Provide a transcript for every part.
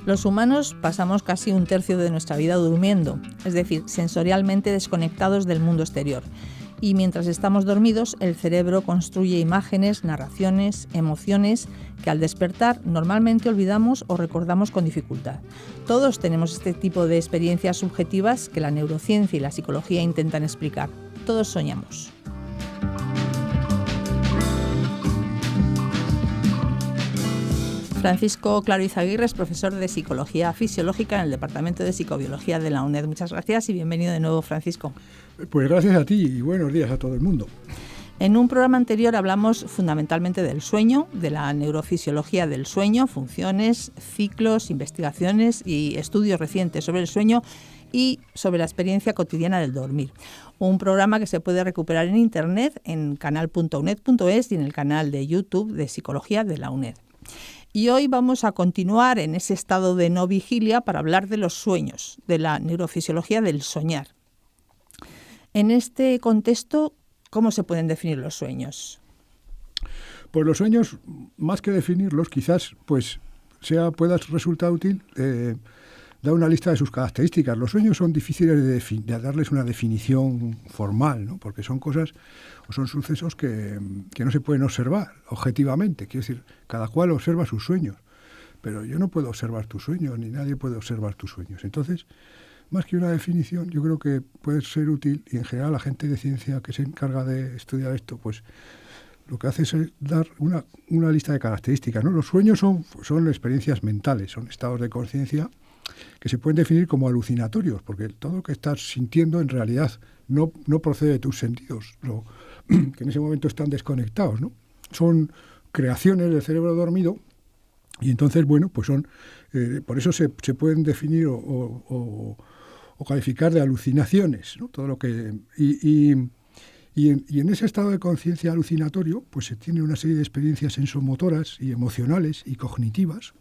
Los humanos pasamos casi un tercio de nuestra vida durmiendo, es decir, sensorialmente desconectados del mundo exterior. Y mientras estamos dormidos, el cerebro construye imágenes, narraciones, emociones que al despertar normalmente olvidamos o recordamos con dificultad. Todos tenemos este tipo de experiencias subjetivas que la neurociencia y la psicología intentan explicar. Todos soñamos. Francisco Claro Izaguirre es profesor de Psicología Fisiológica en el Departamento de Psicobiología de la UNED. Muchas gracias y bienvenido de nuevo, Francisco. Pues gracias a ti y buenos días a todo el mundo. En un programa anterior hablamos fundamentalmente del sueño, de la neurofisiología del sueño, funciones, ciclos, investigaciones y estudios recientes sobre el sueño y sobre la experiencia cotidiana del dormir. Un programa que se puede recuperar en Internet en canal.uned.es y en el canal de YouTube de Psicología de la UNED. Y hoy vamos a continuar en ese estado de no vigilia para hablar de los sueños, de la neurofisiología del soñar. En este contexto, ¿cómo se pueden definir los sueños? Pues los sueños, más que definirlos, quizás pueda resultar útil dar una lista de sus características. Los sueños son difíciles de darles una definición formal, ¿no? Porque son cosas o son sucesos que no se pueden observar objetivamente. Quiero decir, cada cual observa sus sueños, pero yo no puedo observar tus sueños, ni nadie puede observar tus sueños. Entonces, más que una definición, yo creo que puede ser útil, y en general la gente de ciencia que se encarga de estudiar esto, pues lo que hace es dar una lista de características, ¿no? Los sueños son experiencias mentales, son estados de conciencia que se pueden definir como alucinatorios, porque todo lo que estás sintiendo en realidad no procede de tus sentidos, que en ese momento están desconectados, ¿no? Son creaciones del cerebro dormido y entonces, bueno, pues son por eso se pueden definir o calificar de alucinaciones, ¿no? Todo lo que y en ese estado de conciencia alucinatorio, pues se tiene una serie de experiencias sensomotoras y emocionales y cognitivas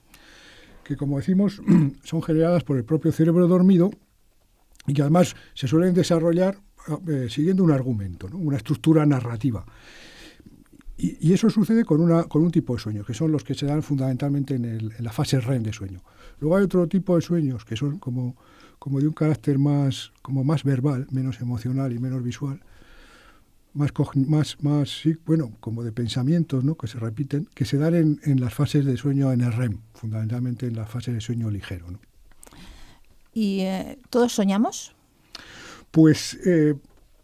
que, como decimos, son generadas por el propio cerebro dormido y que además se suelen desarrollar siguiendo un argumento, ¿no? Una estructura narrativa. Y eso sucede con un tipo de sueños, que son los que se dan fundamentalmente en la fase REM de sueño. Luego hay otro tipo de sueños que son como de un carácter más verbal, menos emocional y menos visual, como de pensamientos, ¿no? Que se repiten, que se dan en las fases de sueño en el REM, fundamentalmente en las fases de sueño ligero, ¿no? ¿Y todos soñamos? Pues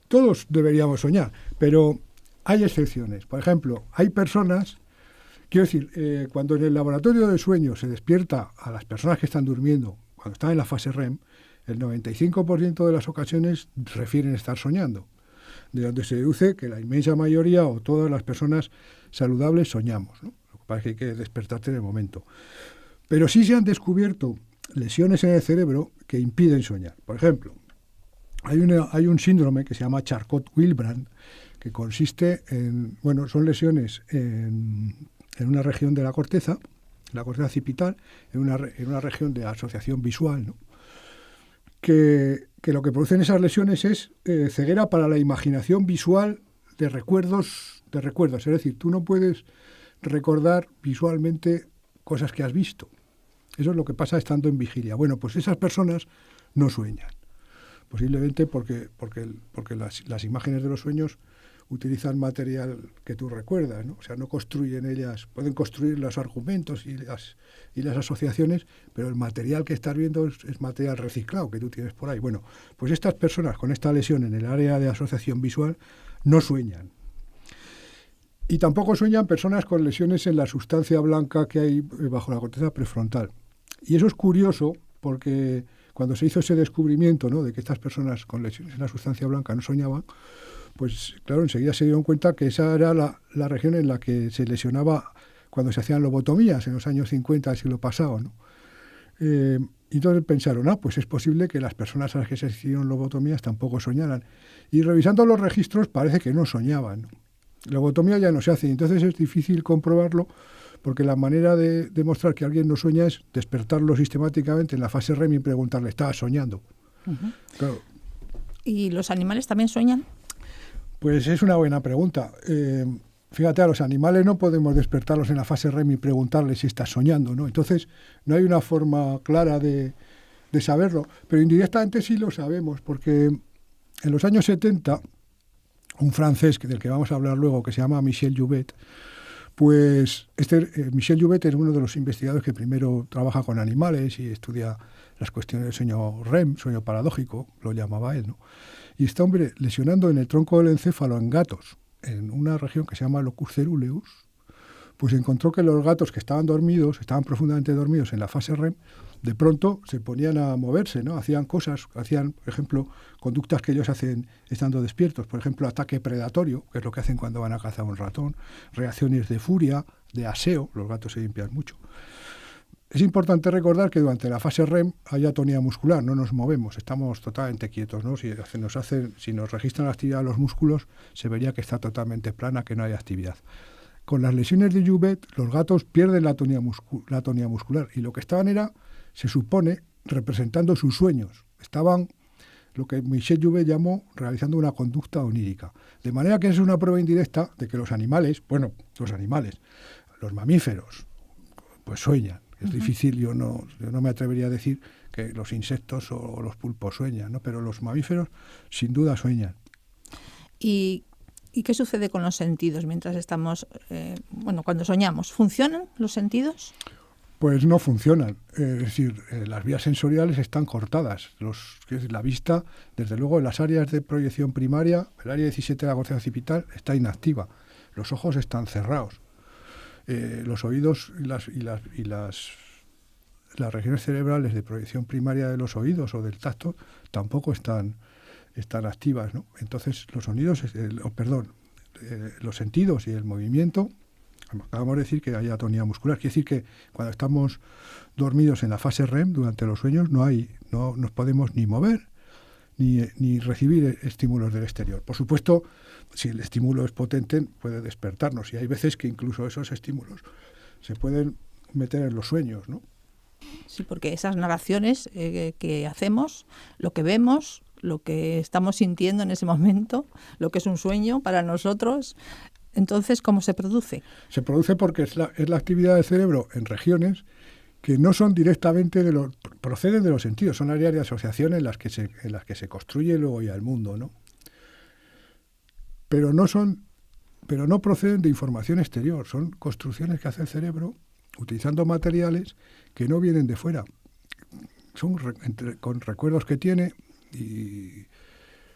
todos deberíamos soñar, pero hay excepciones. Por ejemplo, hay personas, quiero decir, cuando en el laboratorio de sueño se despierta a las personas que están durmiendo, cuando están en la fase REM, el 95% de las ocasiones refieren estar soñando, de donde se deduce que la inmensa mayoría o todas las personas saludables soñamos, ¿no? Lo que pasa es que hay que despertarte en el momento. Pero sí se han descubierto lesiones en el cerebro que impiden soñar. Por ejemplo, hay un síndrome que se llama Charcot-Willebrand, que consiste son lesiones en una región de la corteza occipital, en una región de asociación visual, ¿no? Que lo que producen esas lesiones es ceguera para la imaginación visual de recuerdos. Es decir, tú no puedes recordar visualmente cosas que has visto. Eso es lo que pasa estando en vigilia. Bueno, pues esas personas no sueñan. Posiblemente porque las imágenes de los sueños utilizan material que tú recuerdas, ¿no? O sea, no construyen ellas, pueden construir los argumentos y las asociaciones, pero el material que estás viendo es material reciclado que tú tienes por ahí. Bueno, pues estas personas con esta lesión en el área de asociación visual no sueñan. Y tampoco sueñan personas con lesiones en la sustancia blanca que hay bajo la corteza prefrontal. Y eso es curioso porque cuando se hizo ese descubrimiento, ¿no?, de que estas personas con lesiones en la sustancia blanca no soñaban, pues claro, enseguida se dieron cuenta que esa era la región en la que se lesionaba cuando se hacían lobotomías en los años 50 del siglo pasado, ¿no? Y entonces pensaron, pues es posible que las personas a las que se hicieron lobotomías tampoco soñaran. Y revisando los registros parece que no soñaban, ¿no? La lobotomía ya no se hace, entonces es difícil comprobarlo porque la manera de demostrar que alguien no sueña es despertarlo sistemáticamente en la fase REM y preguntarle, ¿estabas soñando? Uh-huh. Claro. ¿Y los animales también sueñan? Pues es una buena pregunta. fíjate, a los animales no podemos despertarlos en la fase REM y preguntarles si estás soñando, ¿no? Entonces, no hay una forma clara de saberlo, pero indirectamente sí lo sabemos, porque en los años 70, un francés del que vamos a hablar luego, que se llama Michel Jouvet, pues Michel Jouvet es uno de los investigadores que primero trabaja con animales y estudia las cuestiones del sueño REM, sueño paradójico, lo llamaba él, ¿no? Y este hombre lesionando en el tronco del encéfalo en gatos, en una región que se llama locus ceruleus, pues encontró que los gatos que estaban dormidos, estaban profundamente dormidos en la fase REM, de pronto se ponían a moverse, ¿no? Hacían cosas, hacían, por ejemplo, conductas que ellos hacen estando despiertos, por ejemplo, ataque predatorio, que es lo que hacen cuando van a cazar un ratón, reacciones de furia, de aseo, los gatos se limpian mucho. Es importante recordar que durante la fase REM hay atonía muscular, no nos movemos, estamos totalmente quietos, ¿no? Si nos registran la actividad de los músculos, se vería que está totalmente plana, que no hay actividad. Con las lesiones de Jouvet, los gatos pierden la atonía muscular y lo que estaban era, se supone, representando sus sueños. Estaban, lo que Michel Jouvet llamó, realizando una conducta onírica. De manera que es una prueba indirecta de que los animales, los mamíferos, pues sueñan. Es difícil, yo no me atrevería a decir que los insectos o los pulpos sueñan, ¿no? Pero los mamíferos sin duda sueñan. ¿Y qué sucede con los sentidos mientras estamos, cuando soñamos? ¿Funcionan los sentidos? Pues no funcionan. Es decir, las vías sensoriales están cortadas. La vista, desde luego, en las áreas de proyección primaria, el área 17 de la corteza occipital está inactiva. Los ojos están cerrados. Los oídos y las regiones cerebrales de proyección primaria de los oídos o del tacto tampoco están activas, ¿no? Entonces los sentidos y el movimiento, acabamos de decir que hay atonía muscular, quiere decir que cuando estamos dormidos en la fase REM durante los sueños no nos podemos ni mover ni recibir estímulos del exterior. Por supuesto, si el estímulo es potente, puede despertarnos. Y hay veces que incluso esos estímulos se pueden meter en los sueños, ¿no? Sí, porque esas narraciones que hacemos, lo que vemos, lo que estamos sintiendo en ese momento, lo que es un sueño para nosotros, entonces, ¿cómo se produce? Se produce porque es la actividad del cerebro en regiones que no son directamente proceden de los sentidos, son áreas de asociación en las que se construye luego ya el mundo, ¿no? Pero no proceden de información exterior, son construcciones que hace el cerebro utilizando materiales que no vienen de fuera. Son con recuerdos que tiene y...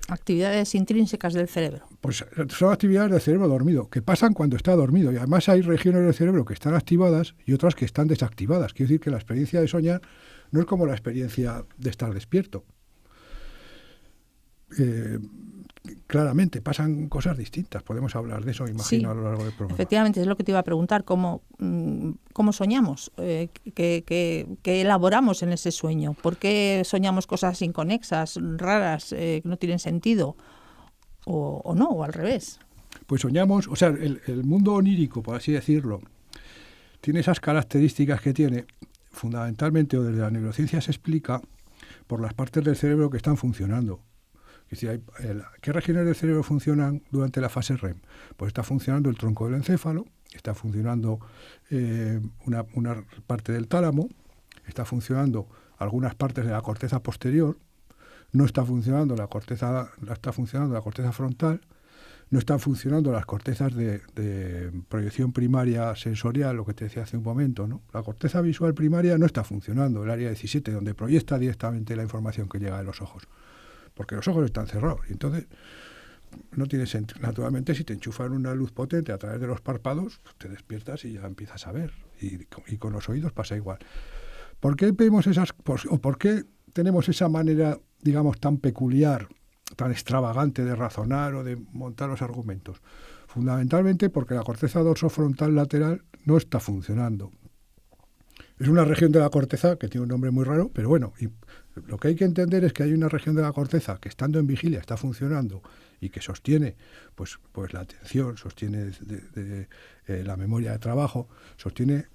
Actividades intrínsecas del cerebro. Pues son actividades del cerebro dormido, que pasan cuando está dormido. Y además hay regiones del cerebro que están activadas y otras que están desactivadas. Quiere decir que la experiencia de soñar no es como la experiencia de estar despierto. Claramente, pasan cosas distintas. Podemos hablar de eso, imagino, a lo largo del programa. Efectivamente, es lo que te iba a preguntar. ¿Cómo soñamos? ¿Qué elaboramos en ese sueño? ¿Por qué soñamos cosas inconexas, raras, que no tienen sentido? ¿O no? ¿O al revés? Pues soñamos, o sea, el mundo onírico, por así decirlo, tiene esas características que tiene, fundamentalmente, o desde la neurociencia se explica, por las partes del cerebro que están funcionando. Es decir, ¿qué regiones del cerebro funcionan durante la fase REM? Pues está funcionando el tronco del encéfalo, está funcionando una parte del tálamo, está funcionando algunas partes de la corteza posterior, no está funcionando la corteza frontal, no están funcionando las cortezas de proyección primaria sensorial, lo que te decía hace un momento, ¿no? La corteza visual primaria no está funcionando, el área 17, donde proyecta directamente la información que llega de los ojos. Porque los ojos están cerrados. Y entonces, no tiene sentido. Naturalmente, si te enchufan una luz potente a través de los párpados, pues te despiertas y ya empiezas a ver. Y con los oídos pasa igual. ¿Por qué vemos por qué tenemos esa manera, digamos, tan peculiar, tan extravagante de razonar o de montar los argumentos? Fundamentalmente porque la corteza dorsofrontal lateral no está funcionando. Es una región de la corteza que tiene un nombre muy raro, pero bueno, y lo que hay que entender es que hay una región de la corteza que estando en vigilia está funcionando y que sostiene pues la atención, sostiene la memoria de trabajo, sostiene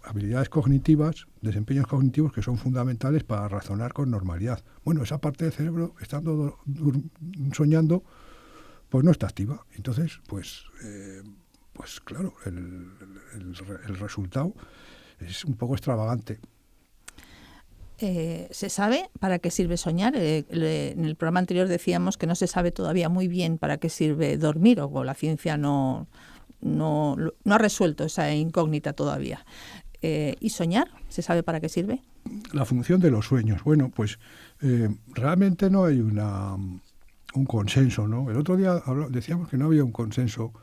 habilidades cognitivas, desempeños cognitivos que son fundamentales para razonar con normalidad. Bueno, esa parte del cerebro, estando soñando, pues no está activa. Entonces, pues claro, el resultado es un poco extravagante. ¿Se sabe para qué sirve soñar? En el programa anterior decíamos que no se sabe todavía muy bien para qué sirve dormir, o la ciencia no ha resuelto esa incógnita todavía. ¿Y soñar? ¿Se sabe para qué sirve? La función de los sueños. Bueno, pues realmente no hay un consenso, ¿no? El otro día decíamos que no había un consenso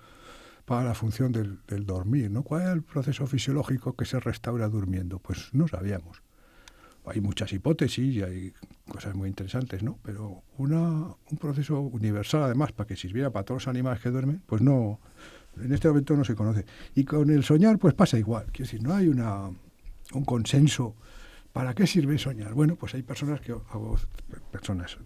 para la función del dormir, ¿no? ¿Cuál es el proceso fisiológico que se restaura durmiendo? Pues no sabíamos. Hay muchas hipótesis y hay cosas muy interesantes, ¿no? Pero un proceso universal, además, para que sirviera para todos los animales que duermen, pues no, en este momento no se conoce. Y con el soñar, pues pasa igual. Quiero decir, no hay un consenso. ¿Para qué sirve soñar? Bueno, pues hay personas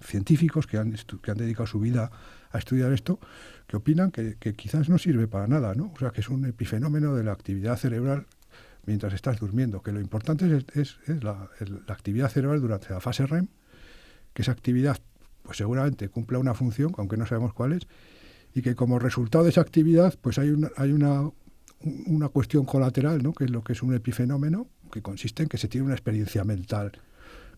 científicos que han dedicado su vida a estudiar esto, que opinan que quizás no sirve para nada, ¿no? O sea, que es un epifenómeno de la actividad cerebral mientras estás durmiendo, que lo importante es la actividad cerebral durante la fase REM, que esa actividad pues seguramente cumpla una función, aunque no sabemos cuál es, y que como resultado de esa actividad pues hay una cuestión colateral, ¿no? Que es lo que es un epifenómeno, que consiste en que se tiene una experiencia mental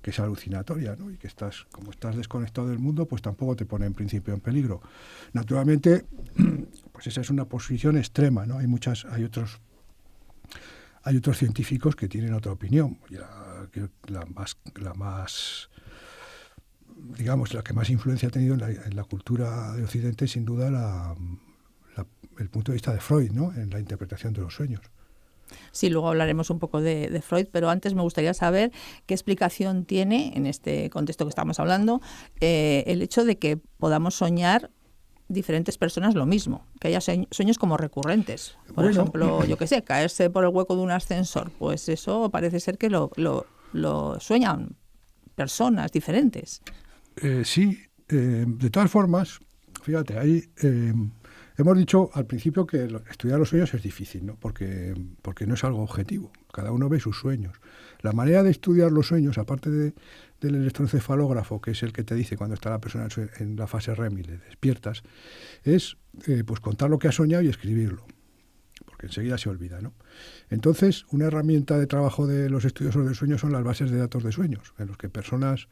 que es alucinatoria, ¿no? Y que como estás desconectado del mundo, pues tampoco te pone en principio en peligro. Naturalmente, pues esa es una posición extrema, ¿no? Hay otros científicos que tienen otra opinión. La que más influencia ha tenido en la cultura de Occidente es sin duda el punto de vista de Freud, ¿no? En la interpretación de los sueños. Sí, luego hablaremos un poco de Freud, pero antes me gustaría saber qué explicación tiene, en este contexto que estamos hablando, el hecho de que podamos soñar diferentes personas lo mismo, que haya sueños como recurrentes. Por ejemplo, yo qué sé, caerse por el hueco de un ascensor, pues eso parece ser que lo sueñan personas diferentes. Sí, de todas formas, fíjate, ahí hemos dicho al principio que estudiar los sueños es difícil, ¿no? Porque no es algo objetivo, cada uno ve sus sueños. La manera de estudiar los sueños, aparte del electroencefalógrafo, que es el que te dice cuando está la persona en la fase REM y le despiertas, es pues contar lo que ha soñado y escribirlo, porque enseguida se olvida, ¿no? Entonces, una herramienta de trabajo de los estudiosos del sueño son las bases de datos de sueños, en los que personas,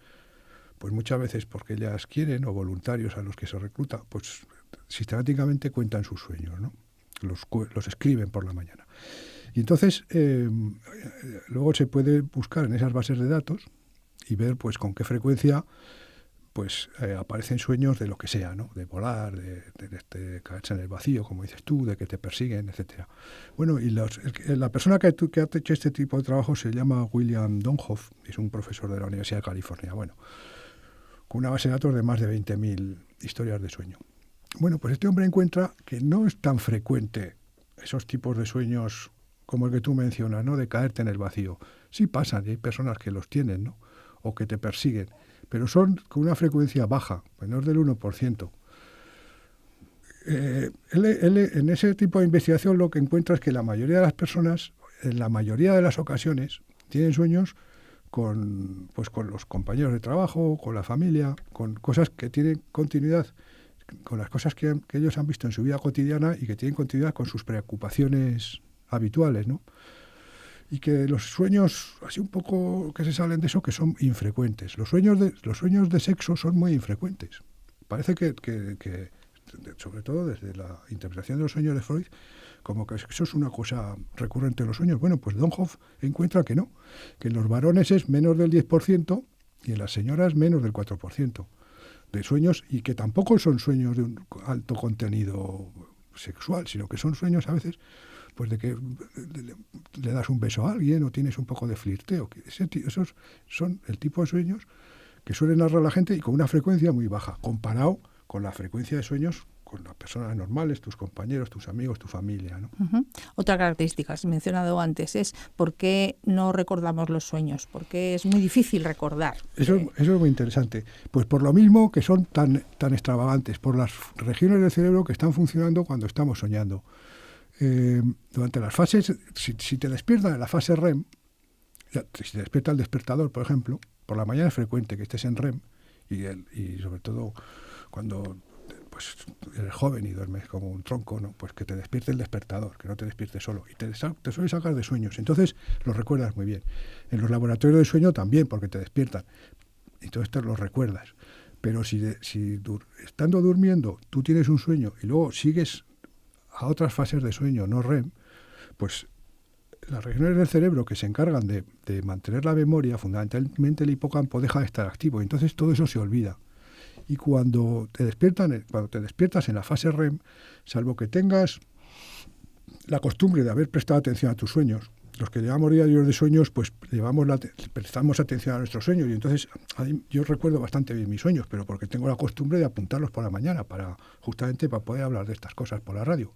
pues muchas veces porque ellas quieren, o voluntarios a los que se recluta, pues sistemáticamente cuentan sus sueños, ¿no? Los escriben por la mañana. Y entonces, luego se puede buscar en esas bases de datos y ver pues con qué frecuencia pues aparecen sueños de lo que sea, ¿no? De volar, de caerse en el vacío, como dices tú, de que te persiguen, etcétera. Bueno, y la persona que ha hecho este tipo de trabajo se llama William Domhoff, es un profesor de la Universidad de California, bueno, con una base de datos de más de 20.000 historias de sueño. Bueno, pues este hombre encuentra que no es tan frecuente esos tipos de sueños como el que tú mencionas, ¿no? De caerte en el vacío. Sí pasan, y hay personas que los tienen, ¿no? O que te persiguen, pero son con una frecuencia baja, menor del 1%. Él, en ese tipo de investigación lo que encuentra es que la mayoría de las personas, en la mayoría de las ocasiones, tienen sueños con los compañeros de trabajo, con la familia, con cosas que tienen continuidad, con las cosas que ellos han visto en su vida cotidiana y que tienen continuidad con sus preocupaciones habituales, ¿no? Y que los sueños, así un poco que se salen de eso, que son infrecuentes. Los sueños de sexo son muy infrecuentes. Parece que sobre todo desde la interpretación de los sueños de Freud, como que eso es una cosa recurrente en los sueños. Bueno, pues Domhoff encuentra que no, que en los varones es menos del 10% y en las señoras menos del 4% de sueños, y que tampoco son sueños de un alto contenido sexual, sino que son sueños a veces pues de que le das un beso a alguien o tienes un poco de flirteo. Esos son el tipo de sueños que suelen narrar la gente y con una frecuencia muy baja, comparado con la frecuencia de sueños con las personas normales, tus compañeros, tus amigos, tu familia, ¿no? Uh-huh. Otra característica que has mencionado antes es por qué no recordamos los sueños, por qué es muy difícil recordar. Eso es muy interesante. Pues por lo mismo que son tan extravagantes, por las regiones del cerebro que están funcionando cuando estamos soñando. Durante las fases, si te despiertan en la fase REM, si te despierta el despertador, por ejemplo, por la mañana es frecuente que estés en REM y sobre todo cuando pues eres joven y duermes como un tronco, ¿no? Pues que te despierte el despertador, que no te despiertes solo. Y te suele sacar de sueños. Entonces lo recuerdas muy bien. En los laboratorios de sueño también, porque te despiertan. Entonces te lo recuerdas. Pero si estando durmiendo tú tienes un sueño y luego sigues a otras fases de sueño, no REM, pues las regiones del cerebro que se encargan de mantener la memoria, fundamentalmente el hipocampo, deja de estar activo. Entonces todo eso se olvida. Y cuando te despiertas en la fase REM, salvo que tengas la costumbre de haber prestado atención a tus sueños, los que llevamos diarios de sueños, pues prestamos atención a nuestros sueños. Y entonces yo recuerdo bastante bien mis sueños, pero porque tengo la costumbre de apuntarlos por la mañana, justamente para poder hablar de estas cosas por la radio.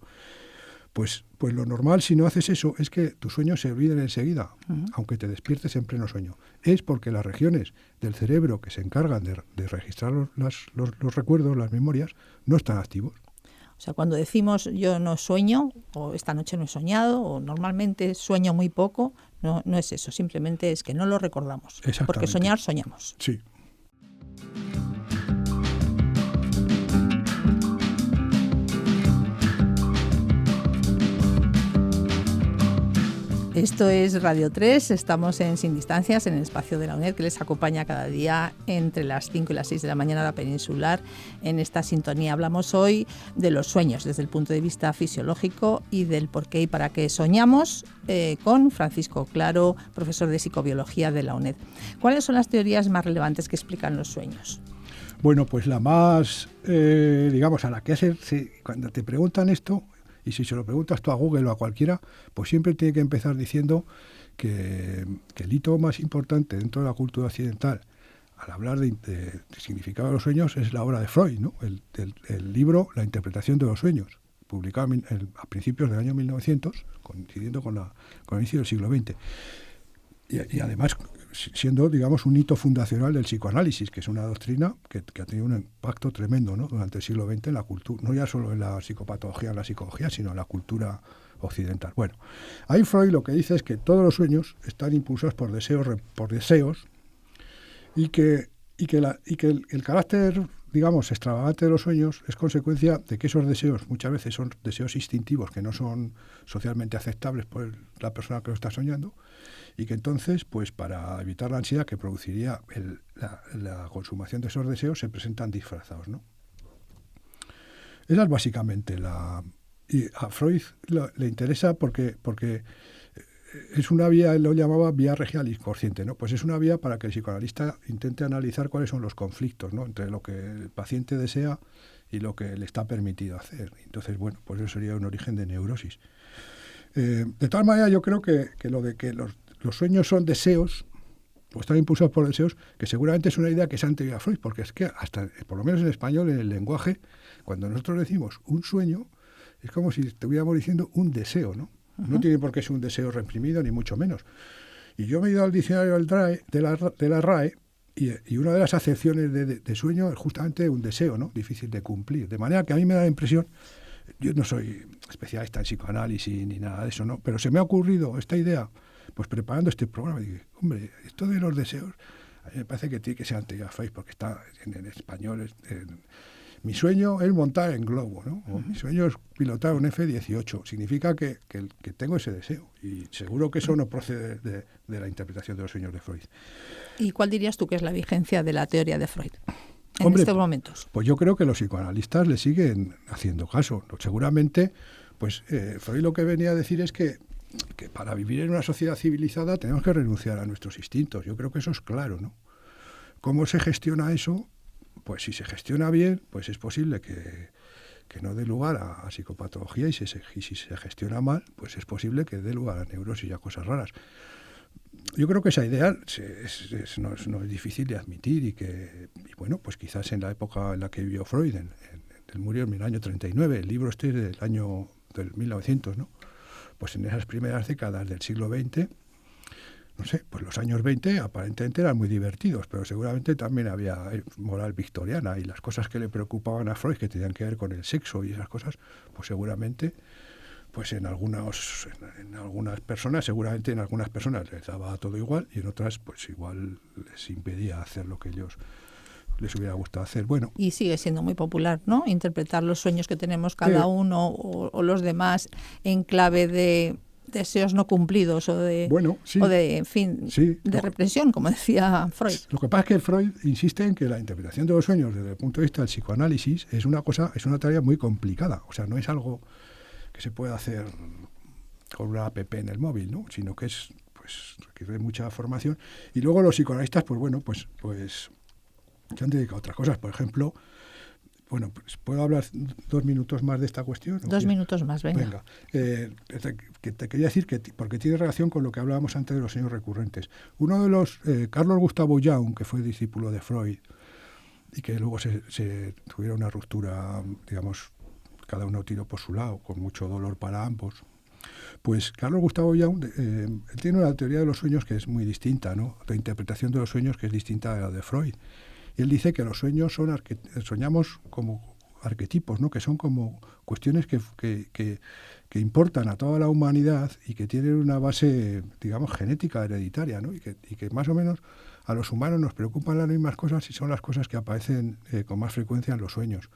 Pues lo normal, si no haces eso, es que tus sueños se olviden enseguida, aunque te despiertes en pleno sueño. Es porque las regiones del cerebro que se encargan de registrar los recuerdos, las memorias, no están activos. O sea, cuando decimos yo no sueño, o esta noche no he soñado, o normalmente sueño muy poco, no es eso, simplemente es que no lo recordamos. Porque soñar, soñamos. Sí. Esto es Radio 3, estamos en Sin Distancias, en el espacio de la UNED, que les acompaña cada día entre las 5 y las 6 de la mañana a la peninsular. En esta sintonía hablamos hoy de los sueños desde el punto de vista fisiológico y del por qué y para qué soñamos, con Francisco Claro, profesor de psicobiología de la UNED. ¿Cuáles son las teorías más relevantes que explican los sueños? Bueno, pues la más, a la que cuando te preguntan esto, y si se lo preguntas tú a Google o a cualquiera, pues siempre tiene que empezar diciendo que el hito más importante dentro de la cultura occidental, al hablar de significado de los sueños, es la obra de Freud, ¿no? El libro La interpretación de los sueños, publicado a principios del año 1900, coincidiendo con el inicio del siglo XX. Y además siendo, digamos, un hito fundacional del psicoanálisis, que es una doctrina que ha tenido un impacto tremendo, ¿no? Durante el siglo XX en la cultura, no ya solo en la psicopatología, en la psicología, sino en la cultura occidental. Bueno, ahí Freud lo que dice es que todos los sueños están impulsados por deseos y que el carácter, digamos, extravagante de los sueños es consecuencia de que esos deseos muchas veces son deseos instintivos que no son socialmente aceptables por la persona que lo está soñando, y que entonces, pues para evitar la ansiedad que produciría la consumación de esos deseos, se presentan disfrazados, ¿no? Esa es básicamente y a Freud le interesa porque es una vía, él lo llamaba vía regial inconsciente, ¿no? Pues es una vía para que el psicoanalista intente analizar cuáles son los conflictos, ¿no? Entre lo que el paciente desea y lo que le está permitido hacer. Entonces, bueno, pues eso sería un origen de neurosis. De tal manera, yo creo que lo de que los sueños son deseos, o están impulsados por deseos, que seguramente es una idea que es anterior a Freud, porque es que hasta, por lo menos en español, en el lenguaje, cuando nosotros decimos un sueño, es como si estuviéramos diciendo un deseo, ¿no? Uh-huh. No tiene por qué ser un deseo reprimido, ni mucho menos. Y yo me he ido al diccionario de la RAE, y una de las acepciones de sueño es justamente un deseo, ¿no? Difícil de cumplir. De manera que a mí me da la impresión, yo no soy especialista en psicoanálisis ni nada de eso, ¿no? Pero se me ha ocurrido esta idea, pues preparando este programa, y dije, hombre, esto de los deseos, a mí me parece que tiene que ser anterior a Freud, porque está en español. Mi sueño es montar en globo, ¿no? O mi sueño es pilotar un F-18. Significa que tengo ese deseo. Y seguro que eso no procede de la interpretación de los sueños de Freud. ¿Y cuál dirías tú que es la vigencia de la teoría de Freud en estos momentos? Pues yo creo que los psicoanalistas le siguen haciendo caso. Seguramente, pues Freud lo que venía a decir es que para vivir en una sociedad civilizada tenemos que renunciar a nuestros instintos. Yo creo que eso es claro, ¿no? ¿Cómo se gestiona eso? Pues si se gestiona bien, pues es posible que no dé lugar a psicopatología, y si se gestiona mal, pues es posible que dé lugar a neurosis y a cosas raras. Yo creo que esa idea no es difícil de admitir y bueno, pues quizás en la época en la que vivió Freud, él murió en el año 39, el libro este es del 1900, ¿no? Pues en esas primeras décadas del siglo XX, no sé, pues los años 20 aparentemente eran muy divertidos, pero seguramente también había moral victoriana, y las cosas que le preocupaban a Freud, que tenían que ver con el sexo y esas cosas, pues seguramente, pues en algunas personas les daba todo igual, y en otras pues igual les impedía hacer lo que ellos les hubiera gustado hacer. Bueno, y sigue siendo muy popular, ¿no? Interpretar los sueños que tenemos cada uno o los demás en clave de deseos no cumplidos o de, bueno, sí, o de en fin, sí, de represión, como decía Freud. Lo que pasa es que Freud insiste en que la interpretación de los sueños desde el punto de vista del psicoanálisis es una tarea muy complicada. O sea, no es algo que se pueda hacer con una app en el móvil, ¿no? Sino que requiere mucha formación. Y luego los psicoanalistas, pues se han dedicado a otras cosas. Por ejemplo, ¿puedo hablar 2 minutos más de esta cuestión? 2 minutos más, venga. Que te quería decir porque tiene relación con lo que hablábamos antes de los sueños recurrentes. Uno de los, Carlos Gustavo Jung, que fue discípulo de Freud, y que luego se tuviera una ruptura, digamos, cada uno tiró por su lado, con mucho dolor para ambos. Pues Carlos Gustavo Jung él tiene una teoría de los sueños que es muy distinta, ¿no? La interpretación de los sueños que es distinta de la de Freud. Y él dice que los sueños soñamos como arquetipos, ¿no? Que son como cuestiones que importan a toda la humanidad y que tienen una base, digamos, genética, hereditaria, ¿no? Y que más o menos a los humanos nos preocupan las mismas cosas y son las cosas que aparecen con más frecuencia en los sueños.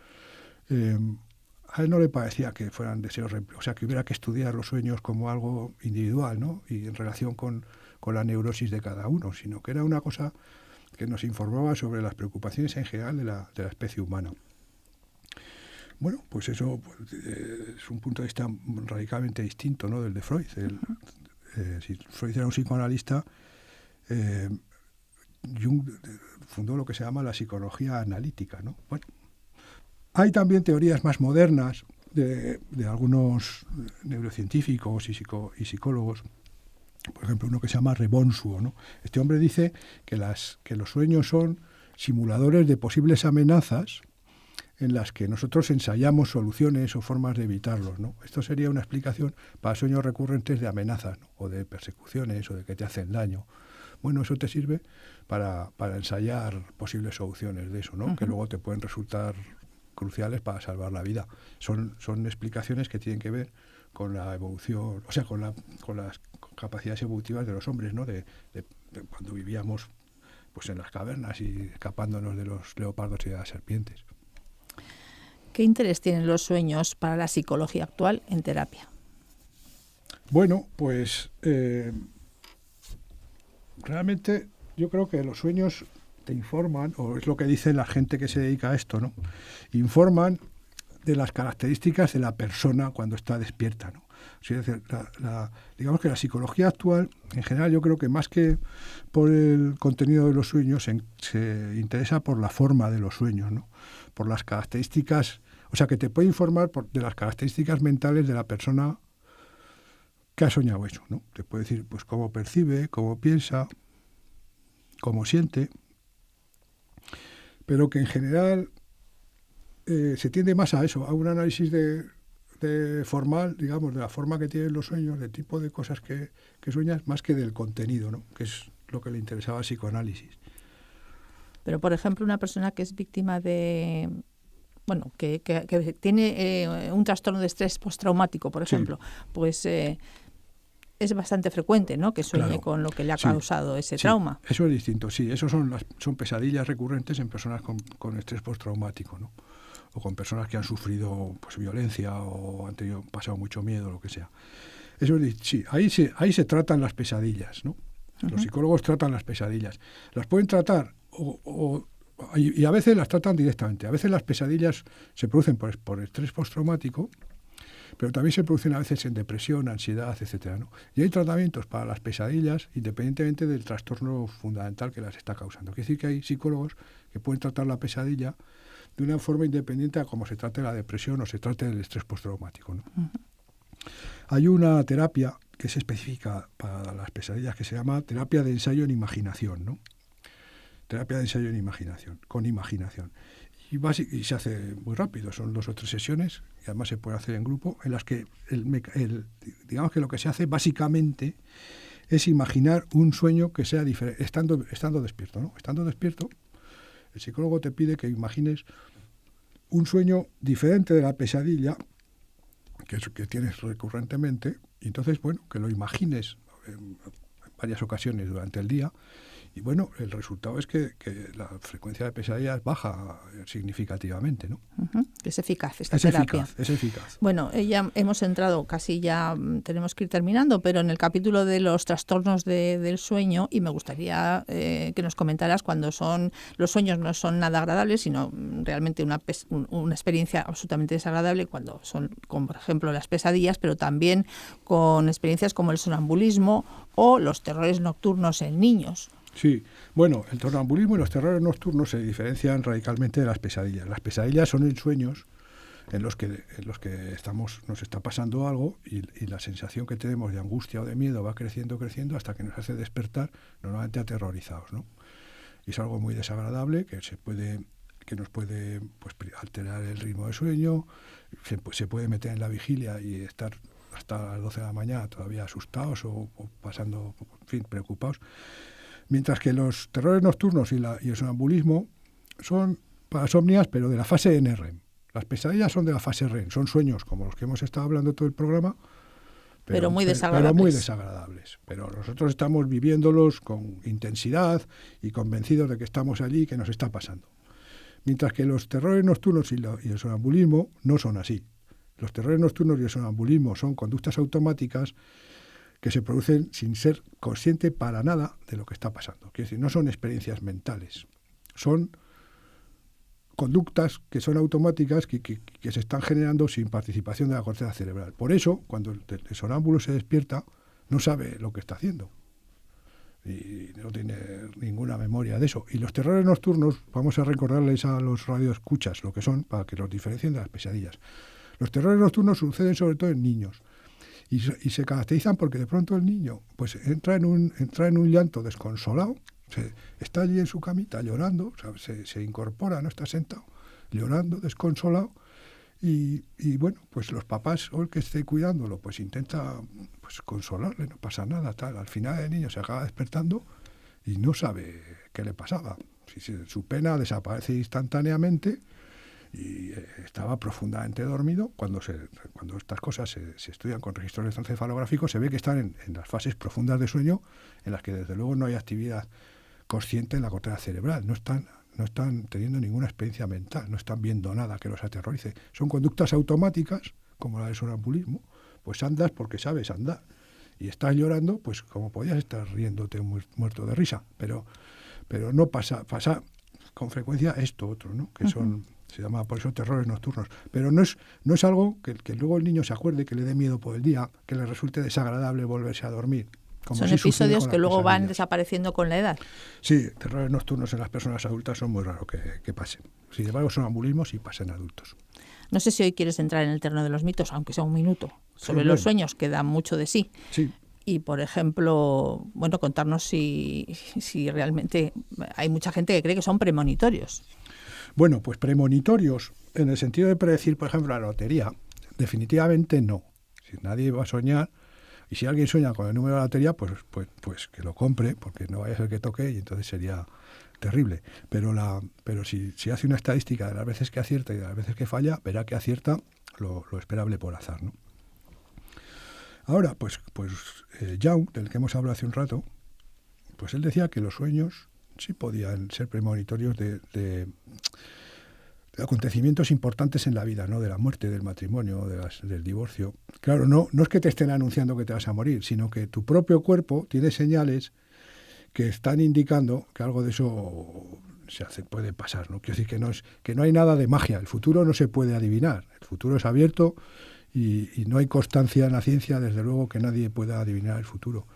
A él no le parecía que fueran deseos, o sea, que hubiera que estudiar los sueños como algo individual, ¿no? Y en relación con la neurosis de cada uno, sino que era una cosa que nos informaba sobre las preocupaciones en general de la especie humana. Bueno, pues eso es un punto de vista radicalmente distinto, ¿no? Del de Freud. Si Freud era un psicoanalista, Jung fundó lo que se llama la psicología analítica, ¿no? Bueno, hay también teorías más modernas de algunos neurocientíficos y psicólogos. Por ejemplo, uno que se llama Rebonsuo, ¿no? Este hombre dice que los sueños son simuladores de posibles amenazas en las que nosotros ensayamos soluciones o formas de evitarlos, ¿no? Esto sería una explicación para sueños recurrentes de amenazas, ¿no? O de persecuciones o de que te hacen daño. Bueno, eso te sirve para ensayar posibles soluciones de eso, ¿no? Uh-huh. Que luego te pueden resultar cruciales para salvar la vida. Son explicaciones que tienen que ver con la evolución, o sea, con las capacidades evolutivas de los hombres, ¿no? De cuando vivíamos pues en las cavernas y escapándonos de los leopardos y de las serpientes. ¿Qué interés tienen los sueños para la psicología actual en terapia? Bueno, pues realmente yo creo que los sueños te informan, o es lo que dice la gente que se dedica a esto, ¿no? Informan de las características de la persona cuando está despierta, ¿no? O sea, digamos que la psicología actual, en general, yo creo que más que por el contenido de los sueños, se interesa por la forma de los sueños, ¿no? Por las características, o sea, que te puede informar de las características mentales de la persona que ha soñado eso, ¿no? Te puede decir, pues, cómo percibe, cómo piensa, cómo siente, pero que en general se tiende más a eso, a un análisis formal, digamos, de la forma que tienen los sueños, del tipo de cosas que sueñas, más que del contenido, ¿no? Que es lo que le interesaba al psicoanálisis. Pero, por ejemplo, una persona que es víctima de... Bueno, que tiene un trastorno de estrés postraumático, por ejemplo, sí. Pues es bastante frecuente, ¿no? Que sueñe claro. Con lo que le ha causado ese trauma. Eso es distinto, sí. Eso son pesadillas recurrentes en personas con estrés postraumático, ¿no? O con personas que han sufrido pues violencia o han pasado mucho miedo, lo que sea. Eso sí, ahí se tratan las pesadillas, ¿no? Uh-huh. Los psicólogos tratan las pesadillas. Las pueden tratar y a veces las tratan directamente. A veces las pesadillas se producen por estrés postraumático, pero también se producen a veces en depresión, ansiedad, etcétera, ¿no? Y hay tratamientos para las pesadillas independientemente del trastorno fundamental que las está causando. Quiere decir que hay psicólogos que pueden tratar la pesadilla de una forma independiente a cómo se trate la depresión o se trate el estrés postraumático, ¿no? Uh-huh. Hay una terapia que es específica para las pesadillas que se llama terapia de ensayo en imaginación, ¿no? Terapia de ensayo en imaginación, con imaginación. Y se hace muy rápido, son 2 o 3 sesiones, y además se puede hacer en grupo, en las que digamos que lo que se hace básicamente es imaginar un sueño que sea diferente, estando despierto, ¿no? Estando despierto, el psicólogo te pide que imagines un sueño diferente de la pesadilla que tienes recurrentemente, y entonces, bueno, que lo imagines en varias ocasiones durante el día, Y bueno, el resultado es que la frecuencia de pesadillas baja significativamente, ¿no? Es eficaz esta terapia. Es eficaz. Bueno, ya hemos entrado, casi ya tenemos que ir terminando, pero en el capítulo de los trastornos del sueño, y me gustaría que nos comentaras cuando los sueños no son nada agradables, sino realmente una experiencia absolutamente desagradable, cuando son, como por ejemplo, las pesadillas, pero también con experiencias como el sonambulismo o los terrores nocturnos en niños. Sí, bueno, el sonambulismo y los terrores nocturnos se diferencian radicalmente de las pesadillas. Las pesadillas son ensueños en los que nos está pasando algo y la sensación que tenemos de angustia o de miedo va creciendo hasta que nos hace despertar, normalmente aterrorizados, ¿no? Y es algo muy desagradable que nos puede pues, alterar el ritmo de sueño, se puede meter en la vigilia y estar hasta las 12 de la mañana todavía asustados o pasando, en fin, preocupados. Mientras que los terrores nocturnos y el sonambulismo son parasomnias, pero de la fase NREM. Las pesadillas son de la fase REM, son sueños como los que hemos estado hablando todo el programa, pero muy desagradables. Pero nosotros estamos viviéndolos con intensidad y convencidos de que estamos allí y que nos está pasando. Mientras que los terrores nocturnos y el sonambulismo no son así. Los terrores nocturnos y el sonambulismo son conductas automáticas que se producen sin ser consciente para nada de lo que está pasando. Quiero decir, no son experiencias mentales, son conductas que son automáticas que se están generando sin participación de la corteza cerebral. Por eso, cuando el sonámbulo se despierta, no sabe lo que está haciendo y no tiene ninguna memoria de eso. Y los terrores nocturnos, vamos a recordarles a los radioescuchas lo que son para que los diferencien de las pesadillas. Los terrores nocturnos suceden sobre todo en niños. Y se caracterizan porque de pronto el niño pues entra en un llanto desconsolado, está allí en su camita llorando, o sea, se incorpora, no está sentado, llorando, desconsolado, y bueno, pues los papás o el que esté cuidándolo, pues intenta pues consolarle, no pasa nada, tal. Al final el niño se acaba despertando y no sabe qué le pasaba. Su pena desaparece instantáneamente y estaba profundamente dormido. Cuando estas cosas se estudian con registros electroencefalográficos, se ve que están en las fases profundas de sueño, en las que desde luego no hay actividad consciente en la corteza cerebral, no están teniendo ninguna experiencia mental, no están viendo nada que los aterrorice. Son conductas automáticas, como la del sonambulismo, pues andas porque sabes andar, y estás llorando, pues como podías estar riéndote muerto de risa, pero no pasa con frecuencia esto otro, ¿no? Que se llama por eso terrores nocturnos. Pero no es algo que luego el niño se acuerde, que le dé miedo por el día, que le resulte desagradable volverse a dormir. Son episodios que luego van desapareciendo con la edad. Sí, terrores nocturnos en las personas adultas son muy raros que pasen. Sin embargo, sonambulismo sí pasa en adultos. No sé si hoy quieres entrar en el terreno de los mitos, aunque sea un minuto, sobre los sueños, que dan mucho de sí. Sí. Y, por ejemplo, bueno, contarnos si realmente hay mucha gente que cree que son premonitorios. Bueno, pues premonitorios, en el sentido de predecir, por ejemplo, la lotería, definitivamente no. Si nadie va a soñar, y si alguien sueña con el número de la lotería, pues que lo compre, porque no vaya a ser que toque y entonces sería terrible. Pero si hace una estadística de las veces que acierta y de las veces que falla, verá que acierta lo esperable por azar, ¿no? Ahora, pues Jung, del que hemos hablado hace un rato, pues él decía que los sueños sí podían ser premonitorios de acontecimientos importantes en la vida, ¿no? De la muerte, del matrimonio, del divorcio. Claro, no es que te estén anunciando que te vas a morir, sino que tu propio cuerpo tiene señales que están indicando que algo de eso puede pasar, ¿no? Quiero decir que no hay nada de magia. El futuro no se puede adivinar. El futuro es abierto y no hay constancia en la ciencia, desde luego, que nadie pueda adivinar el futuro.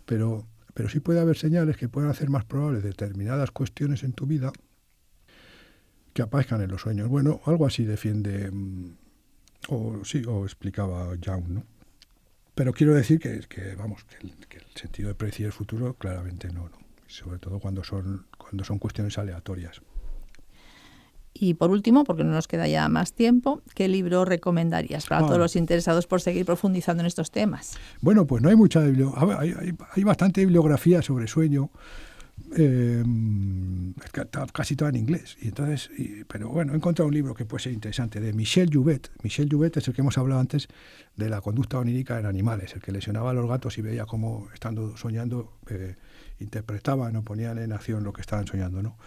Pero sí puede haber señales que puedan hacer más probables determinadas cuestiones en tu vida que aparezcan en los sueños. Bueno, algo así defiende o explicaba Jung, ¿no? Pero quiero decir que el sentido de predecir el futuro claramente no. Sobre todo cuando son cuestiones aleatorias. Y por último, porque no nos queda ya más tiempo, ¿qué libro recomendarías para todos los interesados por seguir profundizando en estos temas? Bueno, pues no hay mucha bibliografía. Hay bastante bibliografía sobre sueño. casi toda en inglés. Y entonces, pero bueno, he encontrado un libro que puede ser interesante, de Michel Jouvet. Michel Jouvet es el que hemos hablado antes de la conducta onírica en animales, el que lesionaba a los gatos y veía cómo, estando soñando, interpretaban o ponían en acción lo que estaban soñando, ¿no?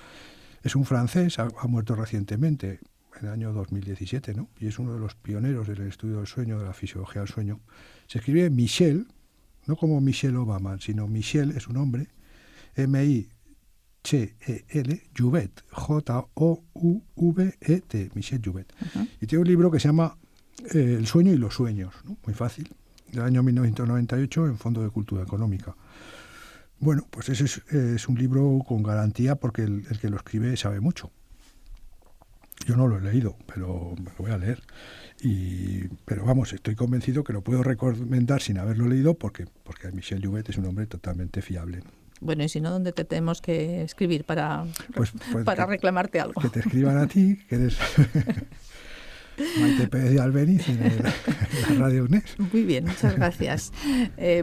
Es un francés, ha muerto recientemente, en el año 2017, ¿no? Y es uno de los pioneros del estudio del sueño, de la fisiología del sueño. Se escribe Michel, no como Michelle Obama, sino Michel es un hombre, M-I-C-E-L, Jouvet, J-O-U-V-E-T, Michel Jouvet. Uh-huh. Y tiene un libro que se llama El sueño y los sueños, ¿no? Muy fácil, del año 1998, en Fondo de Cultura Económica. Bueno, pues ese es un libro con garantía porque el que lo escribe sabe mucho. Yo no lo he leído, pero me lo voy a leer. Pero vamos, estoy convencido que lo puedo recomendar sin haberlo leído porque Michel Jouvet es un hombre totalmente fiable. Bueno, y si no, ¿dónde te tenemos que escribir para reclamarte algo? Que te escriban a ti, que eres Maite Pérez de Albeniz en la Radio UNED. Muy bien, muchas gracias.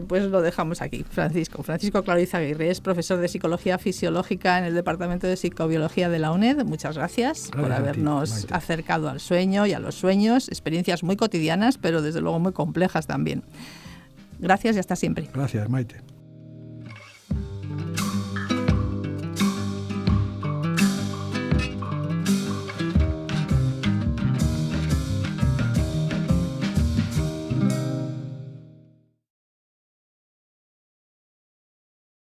Pues lo dejamos aquí. Francisco Claro Izaguirre es profesor de Psicología Fisiológica en el Departamento de Psicobiología de la UNED. Muchas gracias por habernos acercado al sueño y a los sueños. Experiencias muy cotidianas, pero desde luego muy complejas también. Gracias y hasta siempre. Gracias, Maite.